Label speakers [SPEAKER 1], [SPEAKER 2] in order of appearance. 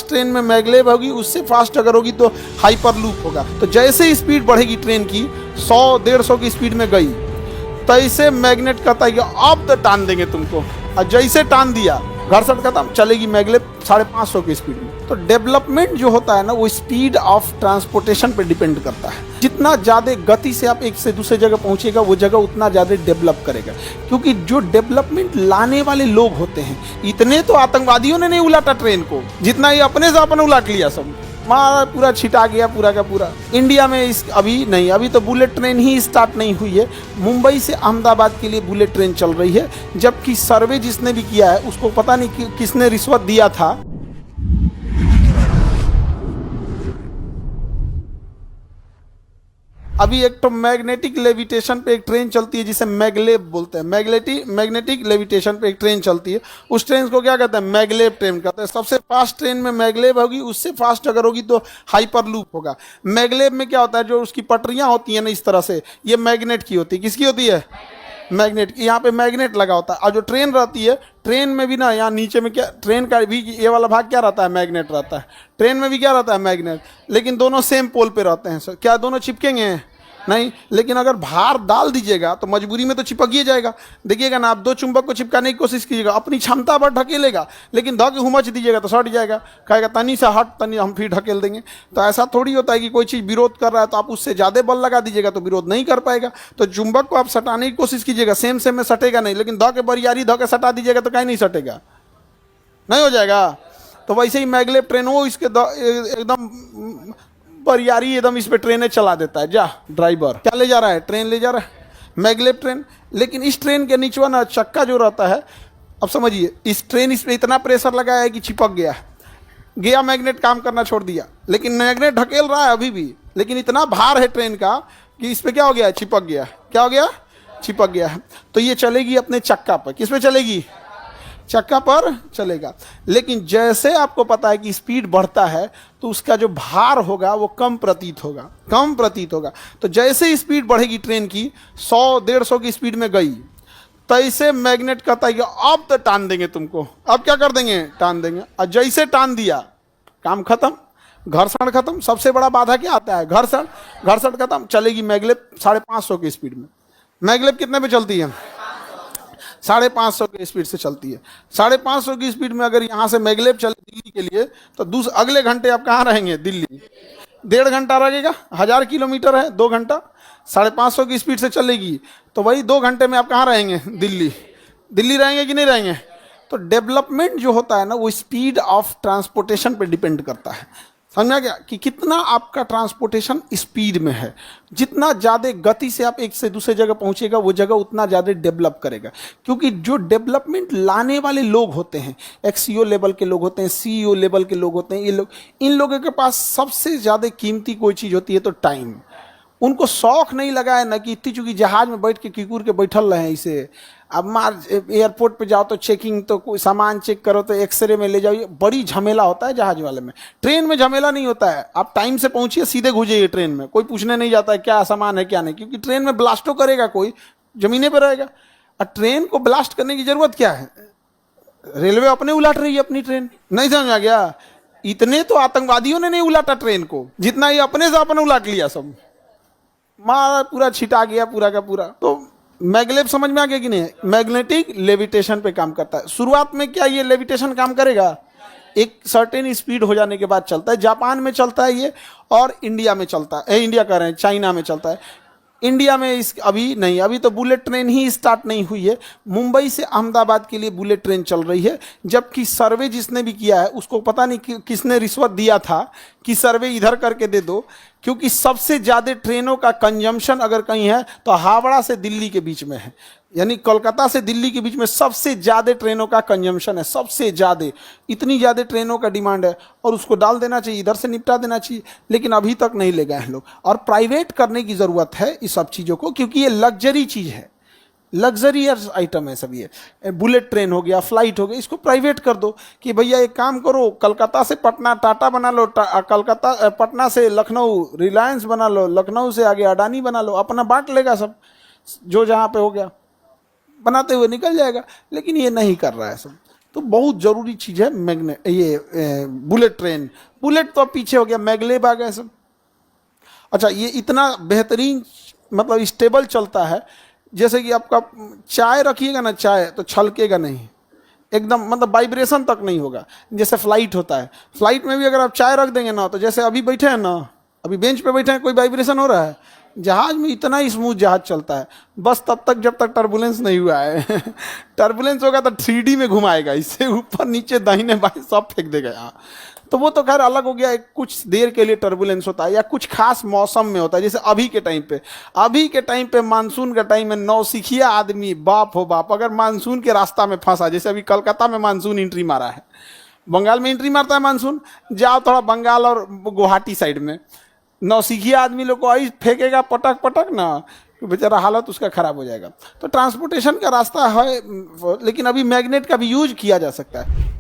[SPEAKER 1] Fast train में maglev होगी, उससे फास्ट अगर होगी तो हाइपर लूप होगा। तो जैसे स्पीड बढ़ेगी ट्रेन की 100-150 की स्पीड में गई, तैसे मैग्नेट कहता है कि अब तो टान देंगे तुमको, और जैसे टान दिया घर्षण खत्म, चलेगी मैगलेव 550 की स्पीड में। तो डेवलपमेंट जो होता है ना, वो स्पीड ऑफ ट्रांसपोर्टेशन पे डिपेंड करता है। जितना ज़्यादा गति से आप एक से दूसरे जगह पहुंचेगा, वो जगह उतना ज़्यादा डेवलप करेगा। क्योंकि जो डेवलपमेंट लाने वाले लोग होते हैं, इतने तो आतंकवादियों ने नहीं उलाटा ट्रेन को, जितना ये अपने से अपन उलाट लिया सब, मारा पूरा छिटा गया पूरा का पूरा। इंडिया में इस अभी तो बुलेट ट्रेन ही स्टार्ट नहीं हुई है। मुंबई से अहमदाबाद के लिए बुलेट ट्रेन चल रही है, जबकि सर्वे जिसने भी किया है उसको पता नहीं किसने रिश्वत दिया था। अभी एक तो मैग्नेटिक लेविटेशन पे एक ट्रेन चलती है जिसे मैगलेव बोलते हैं। मैग्नेटिक लेविटेशन पे एक ट्रेन चलती है, उस ट्रेन को क्या कहते हैं? मैगलेव ट्रेन कहते हैं। सबसे फास्ट ट्रेन में मैगलेव होगी, उससे फास्ट अगर होगी तो हाइपर लूप होगा। मैगलेव में क्या होता है, जो उसकी पटरियां होती हैं ना इस तरह से, ये मैग्नेट की होती है। किसकी होती है? मैग्नेट। यहाँ पे मैग्नेट लगा होता है। और जो ट्रेन रहती है, ट्रेन में भी ना यहाँ नीचे में क्या, ट्रेन का भी ये वाला भाग क्या रहता है? मैग्नेट रहता है। ट्रेन में भी क्या रहता है? मैग्नेट। लेकिन दोनों सेम पोल पे रहते हैं। क्या दोनों चिपकेंगे? नहीं। लेकिन अगर भार डाल दीजिएगा तो मजबूरी में तो चिपक ही जाएगा। देखिएगा ना, आप दो चुंबक को चिपकाने की कोशिश कीजिएगा, अपनी क्षमता पर ढकेलेगा, लेकिन धके हुमच दीजिएगा तो सट जाएगा। कहेगा तनी से हट, तनी हम फिर ढकेल देंगे। तो ऐसा थोड़ी होता है कि कोई चीज़ विरोध कर रहा है तो आप उससे ज़्यादा बल लगा दीजिएगा तो विरोध नहीं कर पाएगा। तो चुंबक को आप सटाने की कोशिश कीजिएगा, सेम में सटेगा नहीं, लेकिन धके बरियारी धके सटा दीजिएगा तो कहीं नहीं सटेगा, नहीं हो जाएगा। तो वैसे ही मैगलेव ट्रेन वो इसके एकदम बरियारी एकदम इस पे ट्रेनें चला देता है। जा ड्राइवर क्या ले जा रहा है? ट्रेन ले जा रहा है, मैगलेव ट्रेन। लेकिन इस ट्रेन के नीचे ना चक्का जो रहता है, अब समझिए, इस ट्रेन इस पे इतना प्रेशर लगाया है कि चिपक गया मैग्नेट काम करना छोड़ दिया। लेकिन मैग्नेट ढकेल रहा है अभी भी, लेकिन इतना भार है ट्रेन का कि इस पे क्या हो गया? चिपक गया। क्या हो गया? चिपक गया है। तो ये चलेगी अपने चक्का पर। किस पे चलेगी? चक्का पर चलेगा। लेकिन जैसे आपको पता है कि स्पीड बढ़ता है तो उसका जो भार होगा वो कम प्रतीत होगा। तो जैसे स्पीड बढ़ेगी ट्रेन की 100-150 की स्पीड में गई, तैसे मैग्नेट कहता है कि अब तो टान देंगे तुमको। अब क्या कर देंगे? टान देंगे। और जैसे टान दिया, काम खत्म, घर्षण खत्म। सबसे बड़ा बाधा क्या आता है? घर्षण खत्म, चलेगी मैगलेव 550 की स्पीड में। मैगलेव कितने पे चलती है? 550 की स्पीड से चलती है। 550 की स्पीड में अगर यहाँ से मैगलेव चले दिल्ली के लिए, तो अगले घंटे आप कहाँ रहेंगे? दिल्ली। 1.5 घंटा लगेगा, 1000 किलोमीटर है, 2 घंटा। 550 की स्पीड से चलेगी तो वही 2 घंटे में आप कहाँ रहेंगे? दिल्ली रहेंगे कि नहीं रहेंगे? तो डेवलपमेंट जो होता है ना, वो स्पीड ऑफ ट्रांसपोर्टेशन पे डिपेंड करता है। समझा गया कि कितना आपका ट्रांसपोर्टेशन स्पीड में है। जितना ज़्यादा गति से आप एक से दूसरे जगह पहुंचेगा, वो जगह उतना ज़्यादा डेवलप करेगा। क्योंकि जो डेवलपमेंट लाने वाले लोग होते हैं, एक्सीओ लेवल के लोग होते हैं, सीईओ लेवल के लोग होते हैं, ये लोग, इन लोगों के पास सबसे ज़्यादा कीमती कोई चीज़ होती है तो टाइम। उनको शौक नहीं लगा है ना कि इतनी चूंकि जहाज में बैठ के किकुर के बैठल रहे हैं। इसे अब मार एयरपोर्ट पे जाओ तो चेकिंग, तो कोई सामान चेक करो तो एक्सरे में ले जाओ, ये बड़ी झमेला होता है जहाज वाले में। ट्रेन में झमेला नहीं होता है, आप टाइम से पहुंचिए, सीधे घुसिए ट्रेन में, कोई पूछने नहीं जाता है क्या सामान है क्या नहीं। क्योंकि ट्रेन में ब्लास्टो करेगा कोई, जमीने पर रहेगा। और ट्रेन को ब्लास्ट करने की जरूरत क्या है? रेलवे अपने उलाट रही है अपनी ट्रेन। नहीं समझ आ गया? इतने तो आतंकवादियों ने नहीं उलाटा ट्रेन को, जितना ये अपने से अपन उलाट लिया सब, मारा पूरा छिटा गया पूरा का पूरा। तो मैगलेव समझ में आ गया कि नहीं? मैग्नेटिक लेविटेशन पे काम करता है। शुरुआत में क्या ये लेविटेशन काम करेगा? एक सर्टेन स्पीड हो जाने के बाद चलता है। जापान में चलता है ये, और इंडिया में चलता है, इंडिया कह रहे हैं, चाइना में चलता है। इंडिया में अभी तो बुलेट ट्रेन ही स्टार्ट नहीं हुई है। मुंबई से अहमदाबाद के लिए बुलेट ट्रेन चल रही है, जबकि सर्वे जिसने भी किया है उसको पता नहीं किसने रिश्वत दिया था कि सर्वे इधर करके दे दो। क्योंकि सबसे ज़्यादा ट्रेनों का कंजम्पशन अगर कहीं है तो हावड़ा से दिल्ली के बीच में है। यानी कोलकाता से दिल्ली के बीच में सबसे ज़्यादा ट्रेनों का कंजम्पशन है, सबसे ज़्यादा। इतनी ज़्यादा ट्रेनों का डिमांड है और उसको डाल देना चाहिए, इधर से निपटा देना चाहिए, लेकिन अभी तक नहीं ले गए हैं लोग। और प्राइवेट करने की ज़रूरत है इस सब चीज़ों को, क्योंकि ये लग्जरी चीज़ है, लग्जरियस आइटम है सब। ये बुलेट ट्रेन हो गया, फ्लाइट हो गया, इसको प्राइवेट कर दो कि भैया एक काम करो, कलकत्ता से पटना टाटा बना लो, कलकत्ता पटना से लखनऊ रिलायंस बना लो, लखनऊ से आगे अडानी बना लो, अपना बांट लेगा सब, जो जहाँ पे हो गया बनाते हुए निकल जाएगा। लेकिन ये नहीं कर रहा है सब। तो बहुत ज़रूरी चीज़ है मैग्नेट, ये बुलेट ट्रेन। बुलेट तो अब पीछे हो गया, मैगलेब आ गया सब। अच्छा, ये इतना बेहतरीन मतलब स्टेबल चलता है, जैसे कि आपका चाय रखिएगा ना, चाय तो छलकेगा नहीं, एकदम मतलब वाइब्रेशन तक नहीं होगा। जैसे फ्लाइट होता है, फ्लाइट में भी अगर आप चाय रख देंगे ना, तो जैसे अभी बैठे हैं ना, अभी बेंच पे बैठे हैं, कोई वाइब्रेशन हो रहा है? जहाज में इतना ही स्मूथ जहाज चलता है, बस तब तक जब तक टर्बुलेंस नहीं हुआ है। टर्बुलेंस होगा तो 3D में घुमाएगा, इससे ऊपर नीचे दाहिने बाएं सब फेंक देगा यहाँ। तो वो तो खैर अलग हो गया, एक कुछ देर के लिए टर्बुलेंस होता है या कुछ खास मौसम में होता है, जैसे अभी के टाइम पे। अभी के टाइम पे मानसून का टाइम है, नौसिखिया आदमी बाप हो बाप अगर मानसून के रास्ता में फंसा, जैसे अभी कलकत्ता में मानसून एंट्री मारा है, बंगाल में एंट्री मारता है मानसून, जाओ थोड़ा बंगाल और गुवाहाटी साइड में, नौसिखिया आदमी लोग को आई फेंकेगा पटक पटक ना, तो बेचारा हालत उसका खराब हो जाएगा। तो ट्रांसपोर्टेशन का रास्ता है, लेकिन अभी मैग्नेट का भी यूज किया जा सकता है।